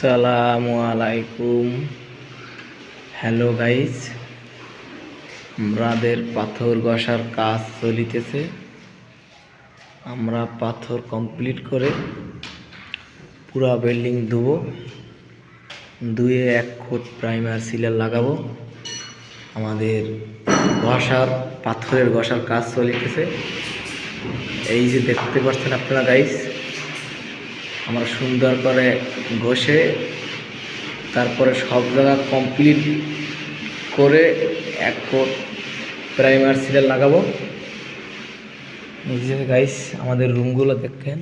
আসসালামু আলাইকুম। Hello guys, আমাদের পাথর ঘষার কাজ চলিতেছে। আমরা পাথর কমপ্লিট করে পুরা বিল্ডিং ধুবো, ধুয়ে 1 ফুট প্রাইমার সিলার লাগাবো। আমাদের পাথরের ঘষার কাজ চলিতেছে। এই যে দেখতে পাচ্ছেন আপনারা গাইস, আমরা সুন্দর করে ঘষে তারপরে সব জায়গা কমপ্লিট করে 1 ফুট প্রাইমার সিলার লাগাবো। এই যে গাইস আমাদের রুমগুলো দেখেন।